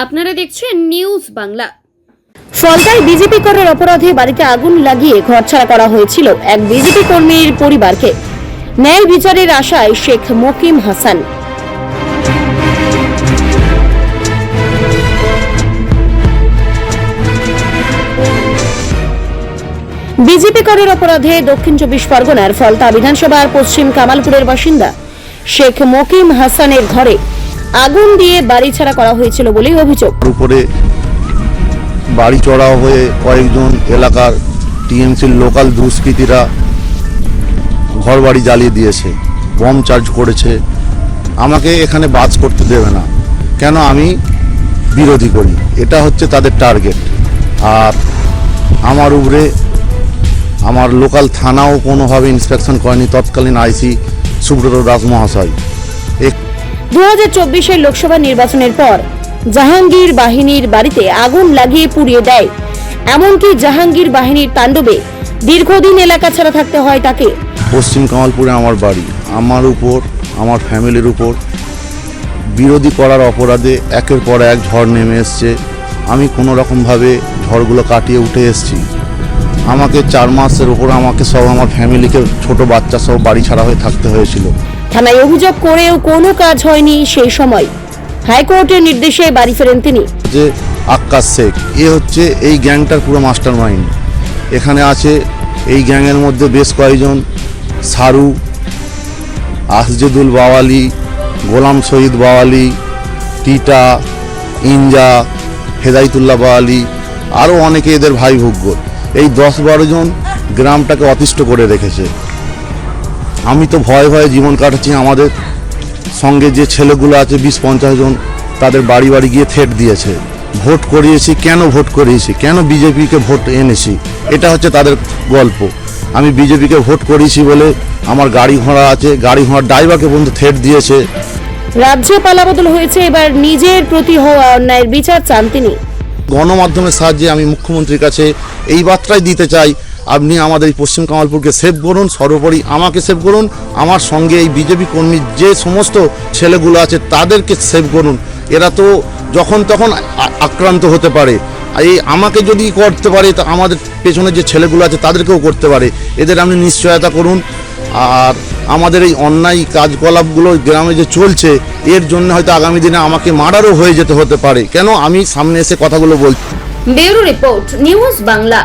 আপনারা দেখছেন news Bangla. ফলতায় BJP করার অপরাধে বাড়িতে আগুন লাগিয়ে ঘরছাড়া করা হয়েছিল এক বিজেপি কর্মীর পরিবারকে। ন্যায় বিচারের আশায় শেখ মকিম হাসান। বিজেপি করার অপরাধে দক্ষিণ 24 পরগনার ফলতা বিধানসভার পশ্চিম কামালপুরের বাসিন্দা শেখ মকিম হাসানের ঘরে আগুন দিয়ে বাড়ি ছাড়া করা হয়েছিল বলে অভিযোগ। উপরে বাড়ি চড়াও হয়ে কয়েকজন এলাকার টিএমসির লোকাল দুষ্কৃতীরা ঘর বাড়ি জ্বালিয়ে দিয়েছে, বম চার্জ করেছে। আমাকে এখানে বাস করতে দেবে না, কেন আমি বিরোধী করি, এটা হচ্ছে তাদের টার্গেট। আর আমার উপরে আমার লোকাল থানাও কোনোভাবে ইন্সপেকশন করেনি তৎকালীন আইসি সুব্রত দাস মহাশয়। 2024 লোকসভা নির্বাচনের পর জাহাঙ্গীর বাহিনীর বাড়িতে আগুন লাগিয়ে পুড়িয়ে দেয়। এমনকি জাহাঙ্গীর বাহিনীর তাণ্ডবে দীর্ঘদিন এলাকা ছাড়া থাকতে হয় তাকে। পশ্চিম কামালপুরে আমার বাড়ি, আমার উপর, আমার ফ্যামিলির উপর বিরোধী করার অপরাধে একের পর এক ঝড় নেমে এসছে। আমি কোনো রকমভাবে ঝড়গুলো কাটিয়ে উঠে এসেছি। আমাকে 4 মাসের উপর আমাকে সব আমার ফ্যামিলিকে ছোট বাচ্চা সব বাড়ি ছাড়া হয়ে থাকতে হয়েছিল। থানায় অভিযোগ করেও কোনো কাজ হয়নি। সেই সময় হাইকোর্টের নির্দেশে বাড়ি ফেরেন তিনি। যে আক্কাস শেখ, এ হচ্ছে এই গ্যাংটার পুরো মাস্টার মাইন্ড। এখানে আছে এই গ্যাংয়ের মধ্যে বেশ কয়েকজন, সারু, আসজেদুল বাওয়ালি, গোলাম শহীদ বাওয়ালি, টিটা, ইনজা, হেদায়তুল্লাহ বাওয়ালি, আরও অনেকে এদের ভাই ভোগ্য। এই 10-12 জন গ্রামটাকে অতিষ্ঠ করে রেখেছে। আমি তো ভয়ে ভয়ে জীবন কাটাচ্ছি। আমাদের সঙ্গে যে ছেলেগুলো আছে 20-50 জন, তাদের বাড়ি বাড়ি গিয়ে থ্রেট দিয়েছে। ভোট করিয়েছি, কেন ভোট করিয়েছি, কেন বিজেপিকে ভোট এনেছি, এটা হচ্ছে তাদের গল্প। আমি বিজেপিকে ভোট করিয়েছি বলে আমার গাড়ি ঘোড়া আছে, গাড়ি ঘোড়ার ড্রাইভারকে পর্যন্ত থ্রেট দিয়েছে। রাজ্যে পালাবদল হয়েছে, এবার নিজের প্রতি হওয়া অন্যায়ের বিচার চান তিনি। গণমাধ্যমের সাহায্যে আমি মুখ্যমন্ত্রীর কাছে এই বার্তাই দিতে চাই, আপনি আমাদের এই পশ্চিম কামালপুরকে সেভ করুন, সর্বোপরি আমাকে সেভ করুন। আমার সঙ্গে এই বিজেপি কর্মী যে সমস্ত ছেলেগুলো আছে তাদেরকে সেভ করুন। এরা তো যখন তখন আক্রান্ত হতে পারে। এই আমাকে যদি করতে পারে, তা আমাদের পেছনে যে ছেলেগুলো আছে তাদেরকেও করতে পারে। এদের আপনি নিশ্চয়তা করুন। আর আমাদের এই অন্যায় কাজকলাপগুলো গ্রামে যে চলছে, এর জন্য হয়তো আগামী দিনে আমাকে মার্ডারও হয়ে যেতে হতে পারে। কেন আমি সামনে এসে কথাগুলো বলছি। Bureau report news Bangla.